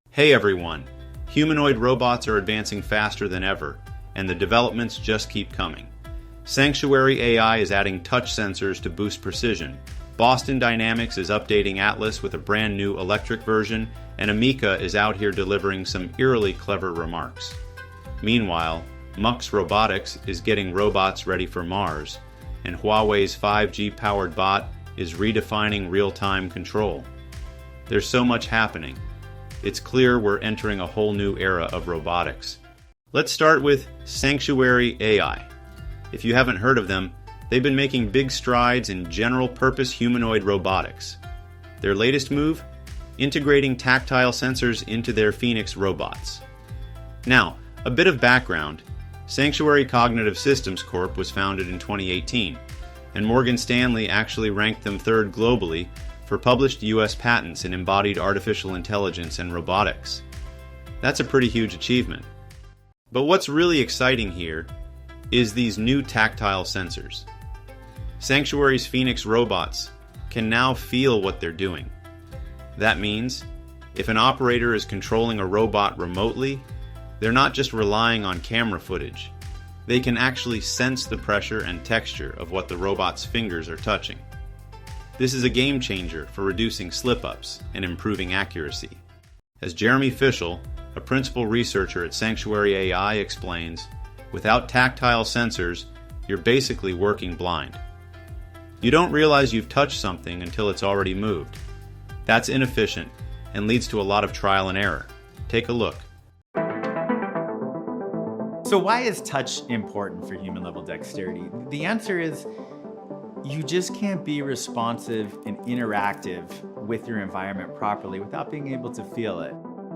Hey everyone! Humanoid robots are advancing faster than ever, and the developments just keep coming. Sanctuary AI is adding touch sensors to boost precision. Boston Dynamics is updating Atlas with a brand new electric version, and Ameca is out here delivering some eerily clever remarks. Meanwhile, Muks Robotics is getting robots ready for Mars, and Huawei's 5G-powered bot is redefining real-time control. There's so much happening. It's clear we're entering a whole new era of robotics. Let's start with Sanctuary AI. If you haven't heard of them, they've been making big strides in general-purpose humanoid robotics. Their latest move? Integrating tactile sensors into their Phoenix robots. Now, a bit of background. Sanctuary Cognitive Systems Corp was founded in 2018, and Morgan Stanley actually ranked them third globally for published U.S. patents in embodied artificial intelligence and robotics. That's a pretty huge achievement. But what's really exciting here is these new tactile sensors. Sanctuary's Phoenix robots can now feel what they're doing. That means, if an operator is controlling a robot remotely, they're not just relying on camera footage. They can actually sense the pressure and texture of what the robot's fingers are touching. This is a game changer for reducing slip-ups and improving accuracy. As Jeremy Fischel, a principal researcher at Sanctuary AI, explains, without tactile sensors, you're basically working blind. You don't realize you've touched something until it's already moved. That's inefficient and leads to a lot of trial and error. Take a look. So why is touch important for human-level dexterity? The answer is, you just can't be responsive and interactive with your environment properly without being able to feel it.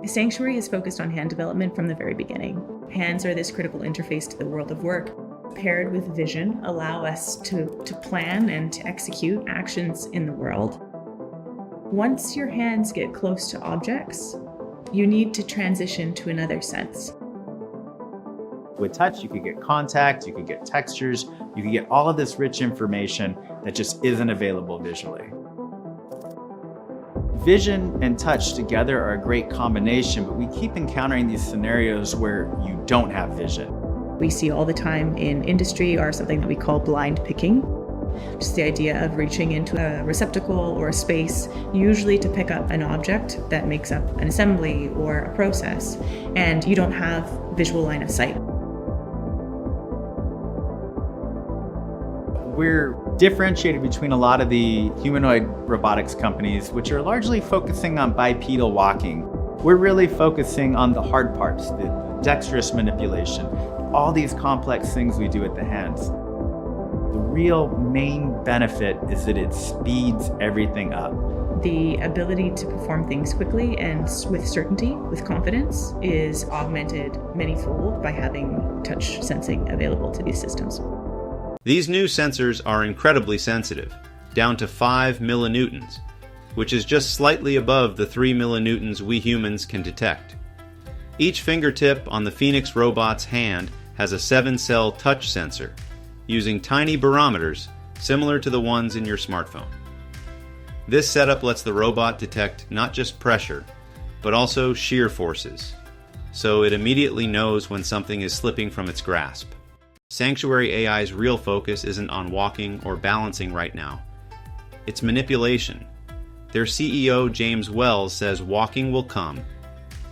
Sanctuary is focused on hand development from the very beginning. Hands are this critical interface to the world of work. Paired with vision, allow us to plan and to execute actions in the world. Once your hands get close to objects, you need to transition to another sense. With touch, you could get contact, you could get textures, you could get all of this rich information that just isn't available visually. Vision and touch together are a great combination, but we keep encountering these scenarios where you don't have vision. We see all the time in industry or something that we call blind picking, just the idea of reaching into a receptacle or a space, usually to pick up an object that makes up an assembly or a process, and you don't have visual line of sight. We're differentiated between a lot of the humanoid robotics companies, which are largely focusing on bipedal walking. We're really focusing on the hard parts, the dexterous manipulation, all these complex things we do with the hands. The real main benefit is that it speeds everything up. The ability to perform things quickly and with certainty, with confidence, is augmented many-fold by having touch sensing available to these systems. These new sensors are incredibly sensitive, down to 5 millinewtons, which is just slightly above the 3 millinewtons we humans can detect. Each fingertip on the Phoenix robot's hand has a 7-cell touch sensor, using tiny barometers similar to the ones in your smartphone. This setup lets the robot detect not just pressure, but also shear forces, so it immediately knows when something is slipping from its grasp. Sanctuary AI's real focus isn't on walking or balancing right now. It's manipulation. Their CEO, James Wells, says walking will come,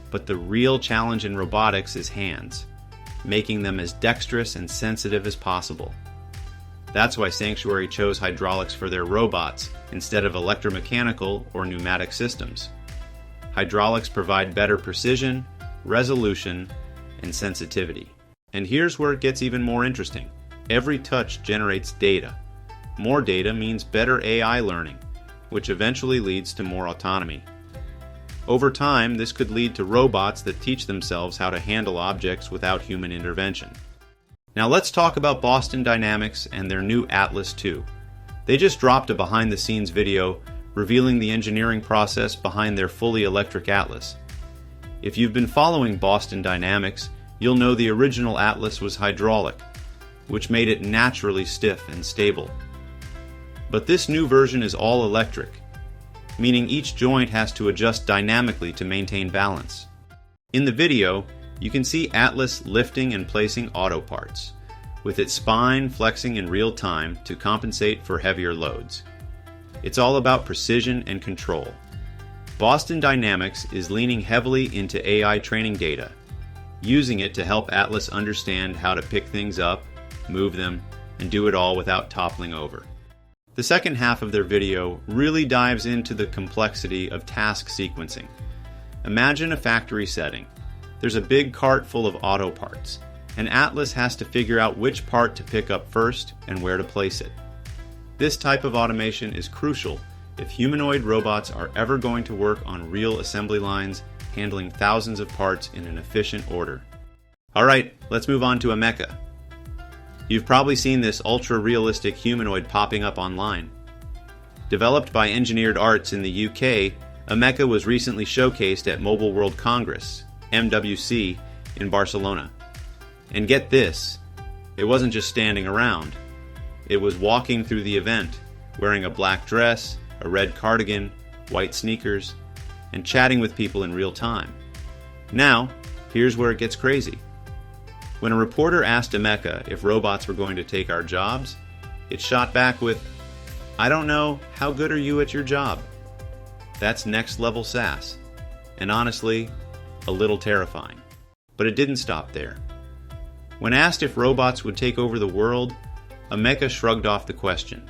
but the real challenge in robotics is hands, making them as dexterous and sensitive as possible. That's why Sanctuary chose hydraulics for their robots instead of electromechanical or pneumatic systems. Hydraulics provide better precision, resolution, and sensitivity. And here's where it gets even more interesting. Every touch generates data. More data means better AI learning, which eventually leads to more autonomy. Over time, this could lead to robots that teach themselves how to handle objects without human intervention. Now let's talk about Boston Dynamics and their new Atlas 2. They just dropped a behind-the-scenes video revealing the engineering process behind their fully electric Atlas. If you've been following Boston Dynamics, you'll know the original Atlas was hydraulic, which made it naturally stiff and stable. But this new version is all electric. meaning each joint has to adjust dynamically to maintain balance. In the video, you can see Atlas lifting and placing auto parts, with its spine flexing in real time to compensate for heavier loads. It's all about precision and control. Boston Dynamics is leaning heavily into AI training data, using it to help Atlas understand how to pick things up, move them, and do it all without toppling over. The second half of their video really dives into the complexity of task sequencing. Imagine a factory setting. There's a big cart full of auto parts, and Atlas has to figure out which part to pick up first and where to place it. This type of automation is crucial if humanoid robots are ever going to work on real assembly lines, handling thousands of parts in an efficient order. Alright, let's move on to Ameca. You've probably seen this ultra-realistic humanoid popping up online. Developed by Engineered Arts in the UK, Ameca was recently showcased at Mobile World Congress, MWC, in Barcelona. And get this, it wasn't just standing around. It was walking through the event, wearing a black dress, a red cardigan, white sneakers, and chatting with people in real time. Now, here's where it gets crazy. When a reporter asked Ameca if robots were going to take our jobs, it shot back with, "I don't know, how good are you at your job?" That's next level sass, and honestly, a little terrifying. But it didn't stop there. When asked if robots would take over the world, Ameca shrugged off the question,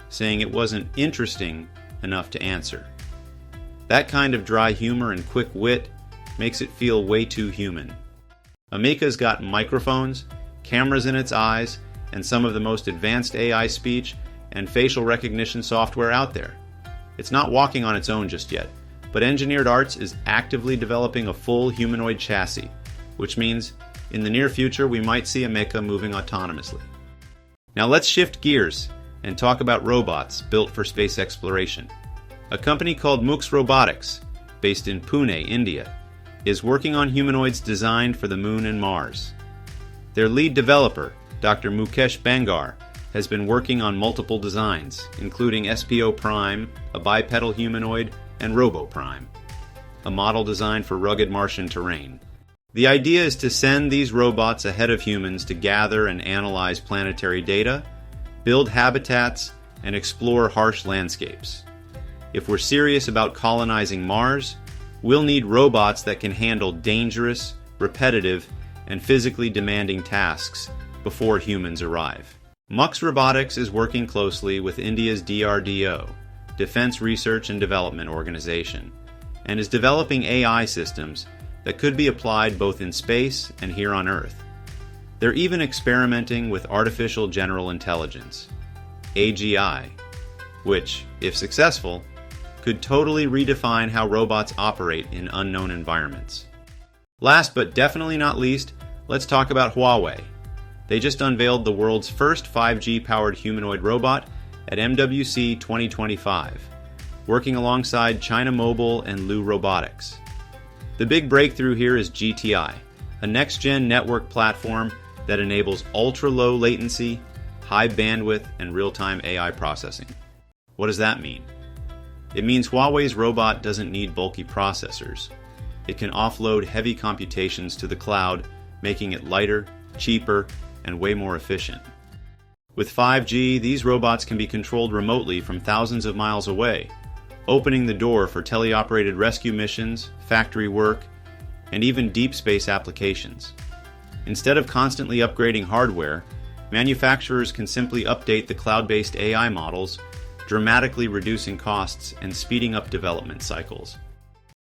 saying it wasn't interesting enough to answer. That kind of dry humor and quick wit makes it feel way too human. Ameca's got microphones, cameras in its eyes, and some of the most advanced AI speech and facial recognition software out there. It's not walking on its own just yet, but Engineered Arts is actively developing a full humanoid chassis, which means in the near future we might see Ameca moving autonomously. Now let's shift gears and talk about robots built for space exploration. A company called Muks Robotics, based in Pune, India, is working on humanoids designed for the Moon and Mars. Their lead developer, Dr. Mukesh Bangar, has been working on multiple designs, including SPO Prime, a bipedal humanoid, and Robo Prime, a model designed for rugged Martian terrain. The idea is to send these robots ahead of humans to gather and analyze planetary data, build habitats, and explore harsh landscapes. If we're serious about colonizing Mars, we'll need robots that can handle dangerous, repetitive, and physically demanding tasks before humans arrive. Muks Robotics is working closely with India's DRDO, Defense Research and Development Organization, and is developing AI systems that could be applied both in space and here on Earth. They're even experimenting with artificial general intelligence, AGI, which, if successful, could totally redefine how robots operate in unknown environments. Last but definitely not least, let's talk about Huawei. They just unveiled the world's first 5G-powered humanoid robot at MWC 2025, working alongside China Mobile and Lu Robotics. The big breakthrough here is GTI, a next-gen network platform that enables ultra-low latency, high bandwidth, and real-time AI processing. What does that mean? It means Huawei's robot doesn't need bulky processors. It can offload heavy computations to the cloud, making it lighter, cheaper, and way more efficient. With 5G, these robots can be controlled remotely from thousands of miles away, opening the door for teleoperated rescue missions, factory work, and even deep space applications. Instead of constantly upgrading hardware, manufacturers can simply update the cloud-based AI models, dramatically reducing costs and speeding up development cycles.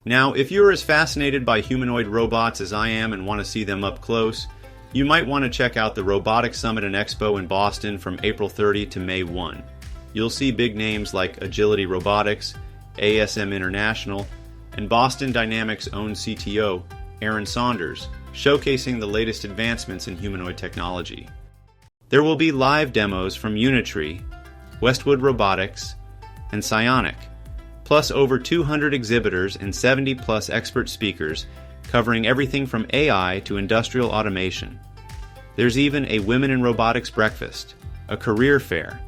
Now, if you're as fascinated by humanoid robots as I am and want to see them up close, you might want to check out the Robotics Summit and Expo in Boston from April 30 to May 1. You'll see big names like Agility Robotics, ASM International, and Boston Dynamics' own CTO, Aaron Saunders, showcasing the latest advancements in humanoid technology. There will be live demos from Unitree, Westwood Robotics, and Psionic, plus over 200 exhibitors and 70-plus expert speakers covering everything from AI to industrial automation. There's even a Women in Robotics breakfast, a career fair,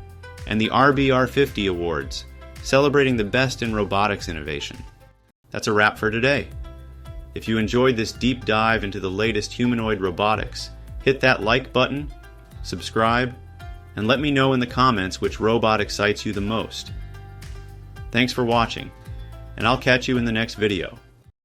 and the RBR50 Awards, celebrating the best in robotics innovation. That's a wrap for today. If you enjoyed this deep dive into the latest humanoid robotics, hit that like button, subscribe, and let me know in the comments which robot excites you the most. Thanks for watching, and I'll catch you in the next video.